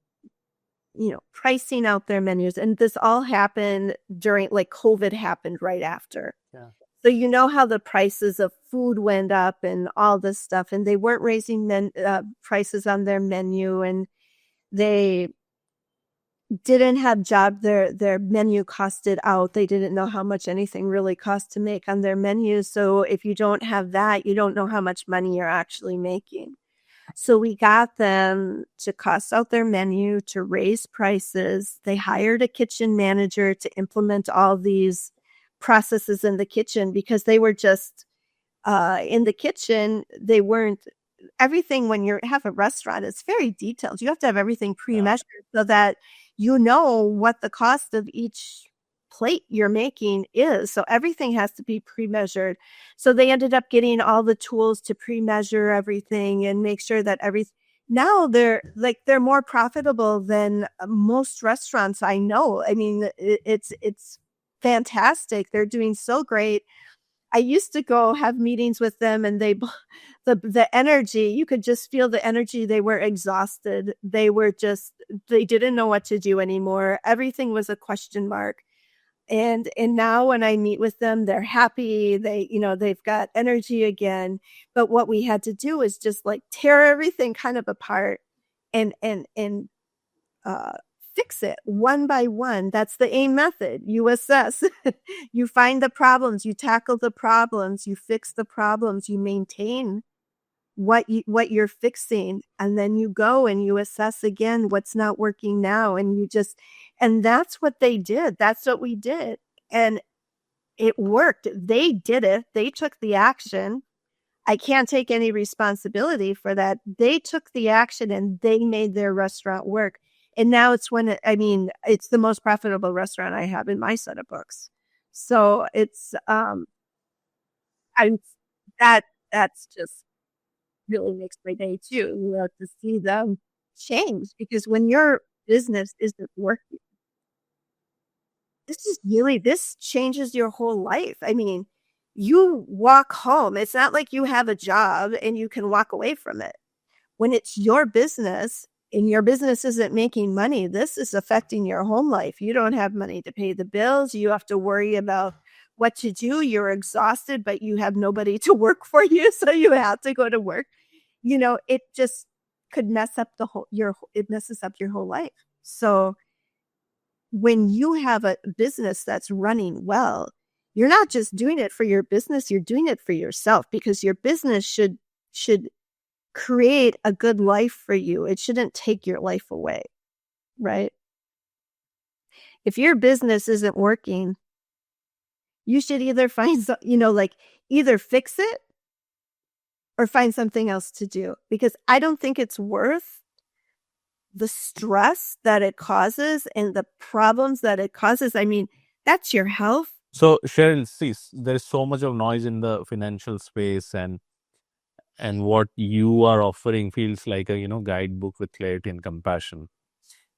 pricing out their menus. And this all happened during, like, COVID happened right after. Yeah. So you know how the prices of food went up and all this stuff, and they weren't raising prices on their menu, and they didn't have their menu costed out. They didn't know how much anything really cost to make on their menu. So if you don't have that, you don't know how much money you're actually making. So we got them to cost out their menu, to raise prices. They hired a kitchen manager to implement all these processes in the kitchen, because they were just in the kitchen. They weren't everything. When you have a restaurant, it's very detailed. You have to have everything pre-measured so that you know what the cost of each plate you're making is. So everything has to be pre-measured. So they ended up getting all the tools to pre-measure everything and make sure that now they're more profitable than most restaurants I know. I mean, it's fantastic. They're doing so great. I used to go have meetings with them, and the energy, you could just feel the energy. They were exhausted. They didn't know what to do anymore. Everything was a question mark. And now when I meet with them, they're happy. They've got energy again. But what we had to do is just like tear everything kind of apart and fix it one by one. That's the AIM method. You assess, you find the problems, you tackle the problems, you fix the problems, you maintain what you're fixing, and then you go and you assess again what's not working now, and that's what they did. That's what we did, and it worked. They did it. They took the action. I can't take any responsibility for that. They took the action and they made their restaurant work. And now it's it's the most profitable restaurant I have in my set of books. So it's that's just really makes my day too, to see them change, because when your business isn't working, this changes your whole life. I mean, you walk home. It's not like you have a job and you can walk away from it. When it's your business and your business isn't making money, this is affecting your home life. You don't have money to pay the bills. You have to worry about what to do. You're exhausted, but you have nobody to work for you. So you have to go to work. It just could mess up it messes up your whole life. So when you have a business that's running well, you're not just doing it for your business, you're doing it for yourself, because your business should create a good life for you. It shouldn't take your life away, right? If your business isn't working, you should either find, either fix it or find something else to do, because I don't think it's worth the stress that it causes and the problems that it causes. I mean, that's your health. So, Cheryl, see, there is so much of noise in the financial space, and what you are offering feels like a guidebook with clarity and compassion.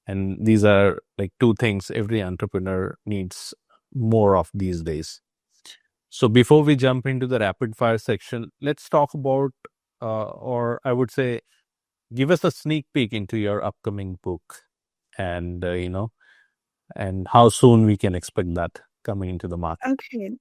And these are like two things every entrepreneur needs more of these days. So before we jump into the rapid fire section, let's talk about, or I would say, give us a sneak peek into your upcoming book, and and how soon we can expect that coming into the market. Okay.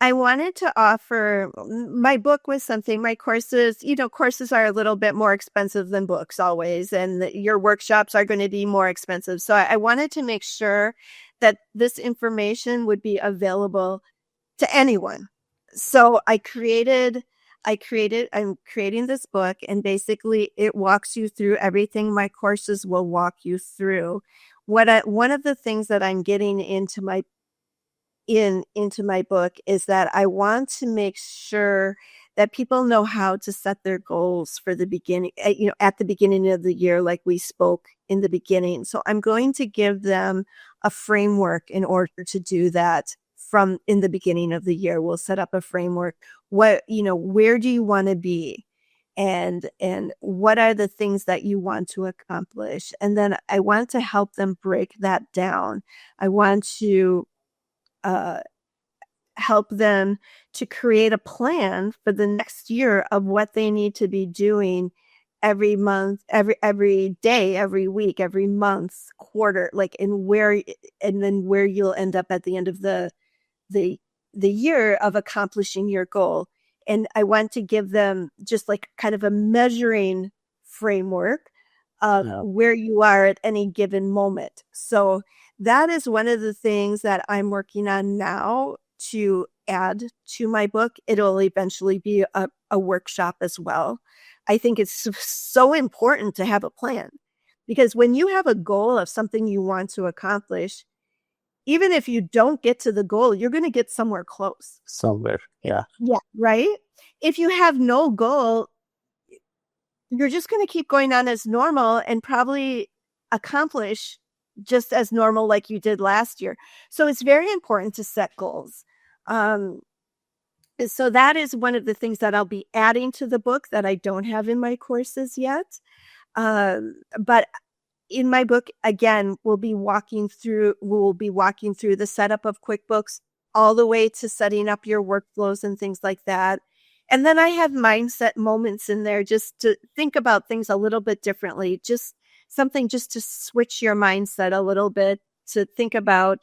I wanted to offer my book was something, my courses, courses are a little bit more expensive than books always, and your workshops are going to be more expensive. So I wanted to make sure that this information would be available to anyone. So I'm creating this book, and basically it walks you through everything my courses will walk you through. One of the things that I'm getting into my book is that I want to make sure that people know how to set their goals for the beginning, at the beginning of the year, like we spoke in the beginning. So I'm going to give them a framework in order to do that. From in the beginning of the year, we'll set up a framework. Where do you want to be? And what are the things that you want to accomplish? And then I want to help them break that down. I want to help them to create a plan for the next year of what they need to be doing every month, every day, every week, every month, quarter, and then where you'll end up at the end of the year of accomplishing your goal. And I want to give them just like kind of a measuring framework of where you are at any given moment. So that is one of the things that I'm working on now to add to my book. It'll eventually be a workshop as well. I think it's so important to have a plan, because when you have a goal of something you want to accomplish, even if you don't get to the goal, you're going to get somewhere close. Somewhere. Yeah. Yeah. Right. If you have no goal, you're just going to keep going on as normal and probably accomplish just as normal like you did last year. So it's very important to set goals. So that is one of the things that I'll be adding to the book that I don't have in my courses yet. But in my book, again, we'll be walking through the setup of QuickBooks all the way to setting up your workflows and things like that. And then I have mindset moments in there just to think about things a little bit differently, just something just to switch your mindset a little bit, to think about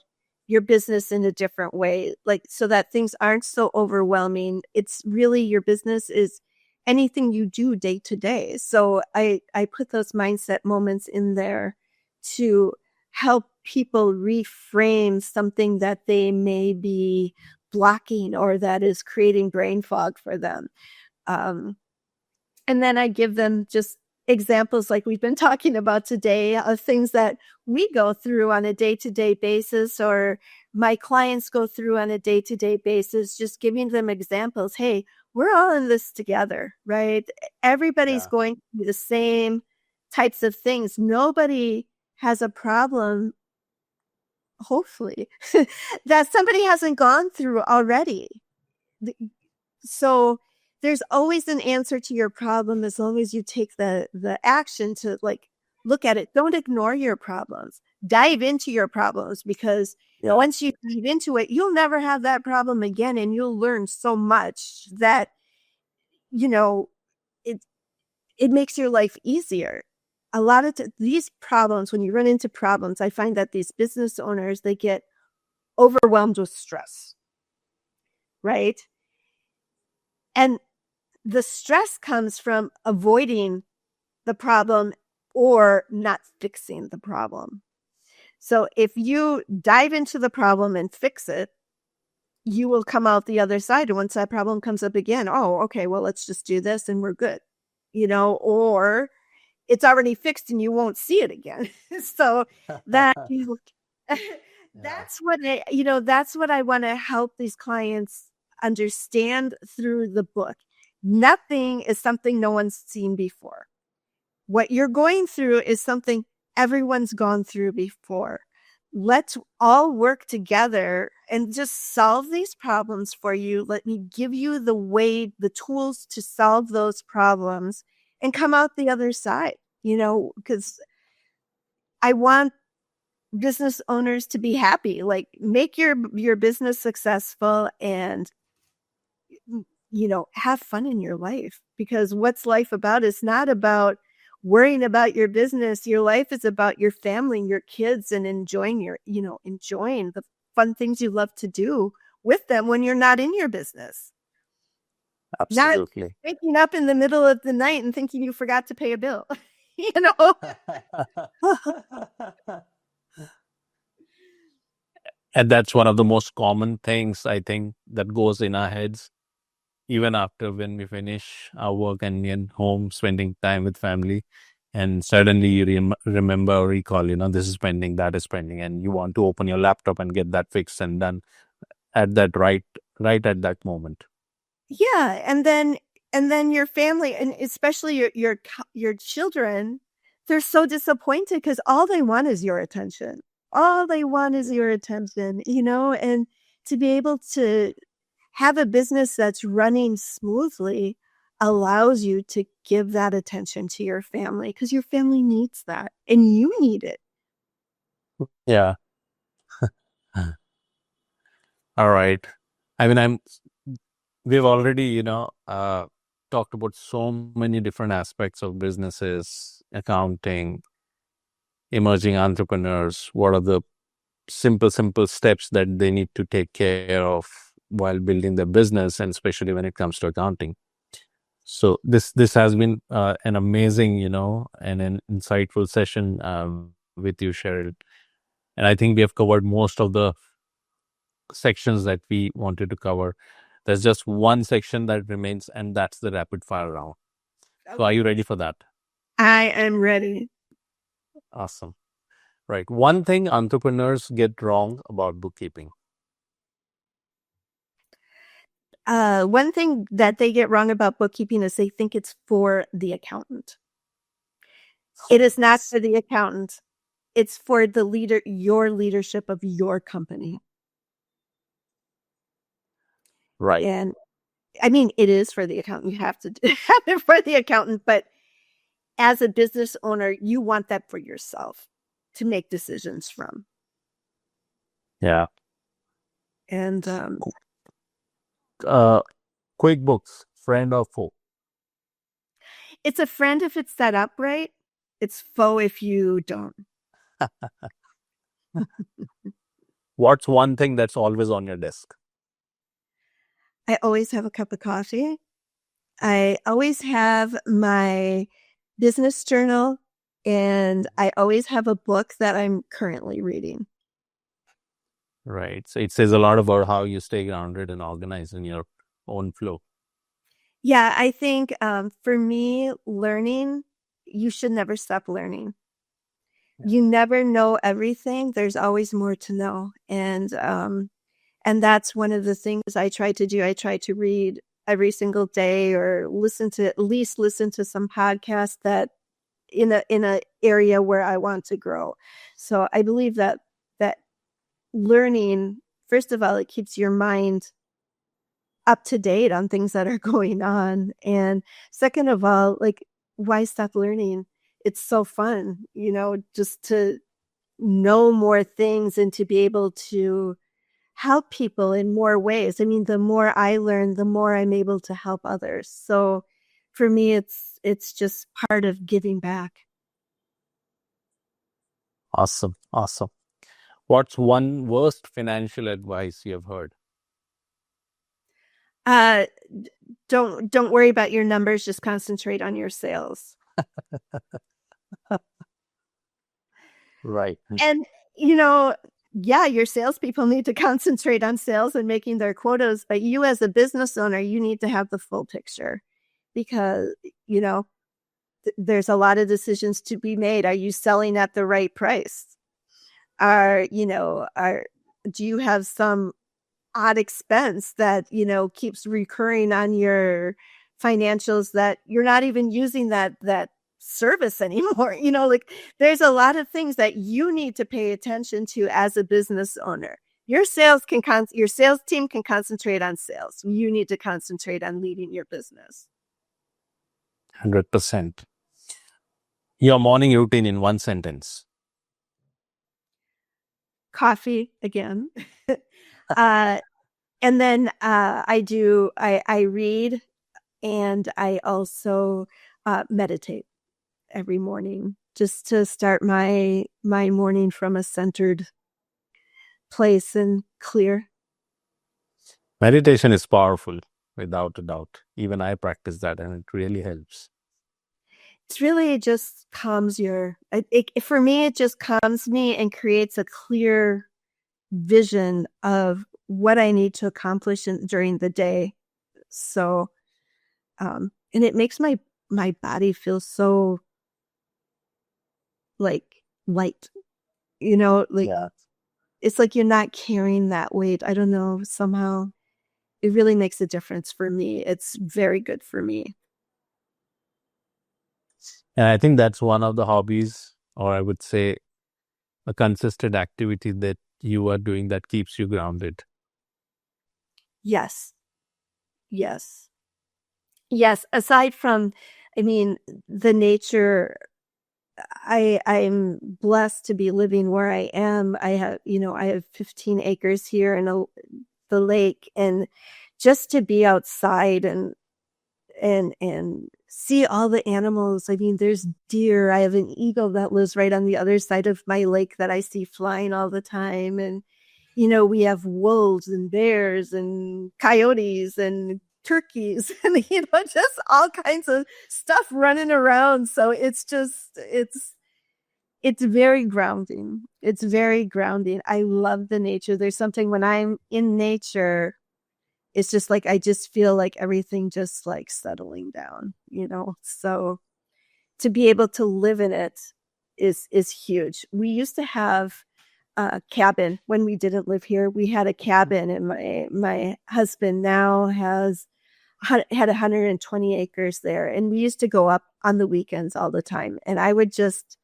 your business in a different way, like so that things aren't so overwhelming. It's really, your business is anything you do day to day. So I put those mindset moments in there to help people reframe something that they may be blocking or that is creating brain fog for them. And then I give them just examples like we've been talking about today of things that we go through on a day-to-day basis, or my clients go through on a day-to-day basis, just giving them examples. Hey, we're all in this together, right? Everybody's going through the same types of things. Nobody has a problem, hopefully, that somebody hasn't gone through already. So there's always an answer to your problem as long as you take the action to look at it. Don't ignore your problems. Dive into your problems, because once you dive into it, you'll never have that problem again, and you'll learn so much that it makes your life easier. A lot of these problems, when you run into problems, I find that these business owners, they get overwhelmed with stress, right? And the stress comes from avoiding the problem or not fixing the problem. So if you dive into the problem and fix it, you will come out the other side. And once that problem comes up again, oh, okay, well, let's just do this and we're good, or it's already fixed and you won't see it again. So that That's what I want to help these clients understand through the book. Nothing is something no one's seen before. What you're going through is something everyone's gone through before. Let's all work together and just solve these problems for you. Let me give you the tools to solve those problems and come out the other side, because I want business owners to be happy. Like, make your business successful and have fun in your life, because what's life about is not about worrying about your business. Your life is about your family and your kids, and enjoying the fun things you love to do with them when you're not in your business. Absolutely. Not waking up in the middle of the night and thinking you forgot to pay a bill. you know And that's one of the most common things, I think, that goes in our heads, even after when we finish our work and we're home spending time with family. And suddenly you remember or recall, this is pending, that is pending, and you want to open your laptop and get that fixed and done at that right at that moment. Yeah, and then your family, and especially your children, they're so disappointed because all they want is your attention. All they want is your attention, and to be able to have a business that's running smoothly allows you to give that attention to your family, because your family needs that and you need it. Yeah. All right. I mean, we've already, talked about so many different aspects of businesses, accounting, emerging entrepreneurs. What are the simple steps that they need to take care of while building their business, and especially when it comes to accounting? So this has been an amazing, and an insightful session with you, Cheryl. And I think we have covered most of the sections that we wanted to cover. There's just one section that remains, and that's the rapid fire round. So are you ready for that? I am ready. Awesome. Right. One thing entrepreneurs get wrong about bookkeeping. One thing that they get wrong about bookkeeping is they think it's for the accountant. It is not for the accountant. It's for your leadership of your company. Right. And I mean, it is for the accountant. You have to have it for the accountant, but as a business owner, you want that for yourself to make decisions from. Yeah. And QuickBooks, friend or foe? It's a friend if it's set up right. It's foe if you don't. What's one thing that's always on your desk? I always have a cup of coffee. I always have my business journal, and I always have a book that I'm currently reading. Right. So it says a lot about how you stay grounded and organized in your own flow. Yeah, I think for me, learning, you should never stop learning. You never know everything. There's always more to know. And that's one of the things I try to do. I try to read every single day, or at least listen to some podcast that in a area where I want to grow. So I believe that learning, first of all, it keeps your mind up to date on things that are going on. And second of all, like, why stop learning? It's so fun, just to know more things and to be able to help people in more ways. I mean, the more I learn, the more I'm able to help others. So for me, it's just part of giving back. Awesome. What's one worst financial advice you have heard? Don't worry about your numbers. Just concentrate on your sales. Right. And, yeah, your salespeople need to concentrate on sales and making their quotas, but you as a business owner, you need to have the full picture, because, there's a lot of decisions to be made. Are you selling at the right price? Do you have some odd expense that, keeps recurring on your financials that you're not even using that service anymore? Like there's a lot of things that you need to pay attention to as a business owner. Your sales team can concentrate on sales. You need to concentrate on leading your business. 100%. Your morning routine in one sentence. Coffee again. And then I read, and I also meditate every morning just to start my morning from a centered place and clear. Meditation is powerful, without a doubt. Even I practice that, and it really helps. It's really just calms for me, it just calms me and creates a clear vision of what I need to accomplish during the day. So, and it makes my body feel so like light, It's like you're not carrying that weight. I don't know, somehow it really makes a difference for me. It's very good for me. And I think that's one of the hobbies, or I would say a consistent activity that you are doing that keeps you grounded. Yes. Aside from, the nature, I'm blessed to be living where I am. I have 15 acres here in the lake, and just to be outside and see all the animals. There's deer. I have an eagle that lives right on the other side of my lake that I see flying all the time. And, we have wolves and bears and coyotes and turkeys and, just all kinds of stuff running around. So it's very grounding. It's very grounding. I love the nature. There's something when I'm in nature, it's just like, I just feel like everything just like settling down, so to be able to live in it is huge. We used to have a cabin when we didn't live here. We had a cabin, and my husband now had 120 acres there. And we used to go up on the weekends all the time. And I would just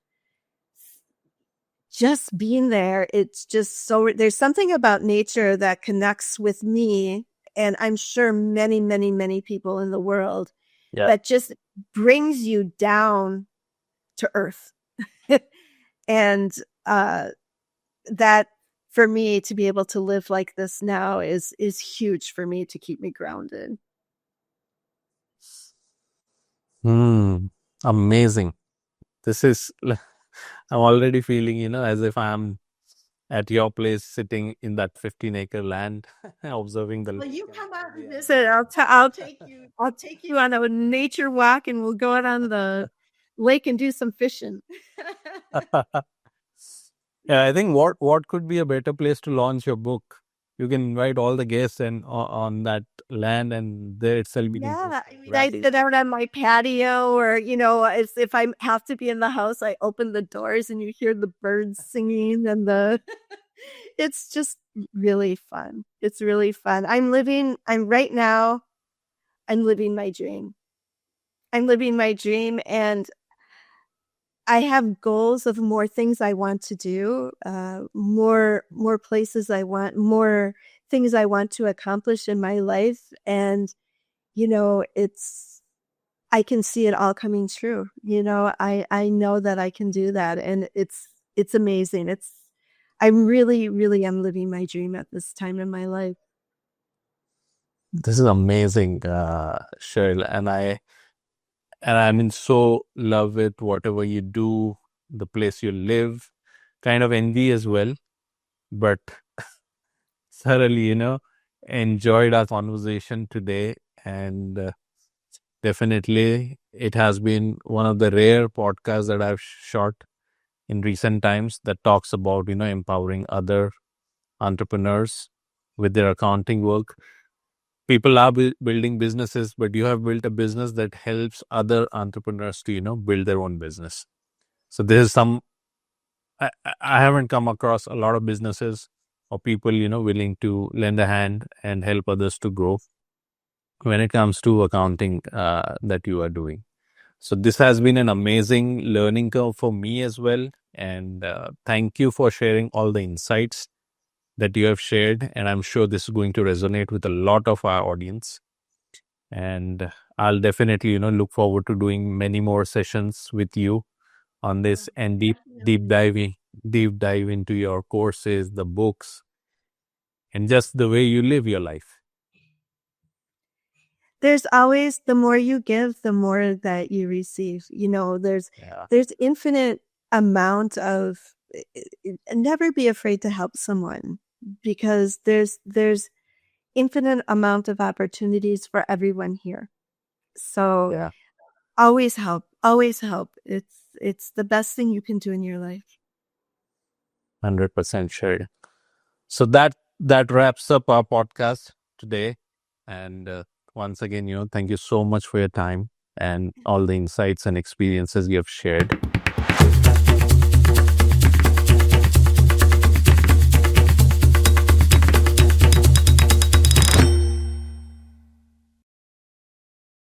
being there, it's just there's something about nature that connects with me. And I'm sure many, many, many people in the world that just brings you down to earth. And that, for me, to be able to live like this now is huge for me to keep me grounded. Amazing. This is, I'm already feeling, as if I'm at your place, sitting in that 15-acre land, observing the. Well, you come out and visit. I'll take you. I'll take you on a nature walk, and we'll go out on the lake and do some fishing. Yeah, I think what could be a better place to launch your book? You can invite all the guests and on that land, and there itself. I sit out on my patio, or if I have to be in the house, I open the doors and you hear the birds singing, and it's just really fun. It's really fun. I'm living my dream. I'm living my dream, and I have goals of more things I want to do, more places I want, more things I want to accomplish in my life. And, I can see it all coming true. I know that I can do that. And it's amazing. I'm really, really am living my dream at this time in my life. This is amazing, Cheryl. And I'm in so love with whatever you do, the place you live, kind of envy as well, but thoroughly, enjoyed our conversation today. And definitely it has been one of the rare podcasts that I've shot in recent times that talks about, empowering other entrepreneurs with their accounting work. People are building businesses, but you have built a business that helps other entrepreneurs to, build their own business. So this is I haven't come across a lot of businesses or people, willing to lend a hand and help others to grow when it comes to accounting that you are doing. So this has been an amazing learning curve for me as well. And thank you for sharing all the insights that you have shared. And I'm sure this is going to resonate with a lot of our audience. And I'll definitely, look forward to doing many more sessions with you on this and deep dive into your courses, the books, and just the way you live your life. There's always, the more you give, the more that you receive. There's infinite amount of, never be afraid to help someone, because there's infinite amount of opportunities for everyone here. So Yeah, always help, always help. It's the best thing you can do in your life. 100% sure. So that wraps up our podcast today. And once again, thank you so much for your time and all the insights and experiences you have shared.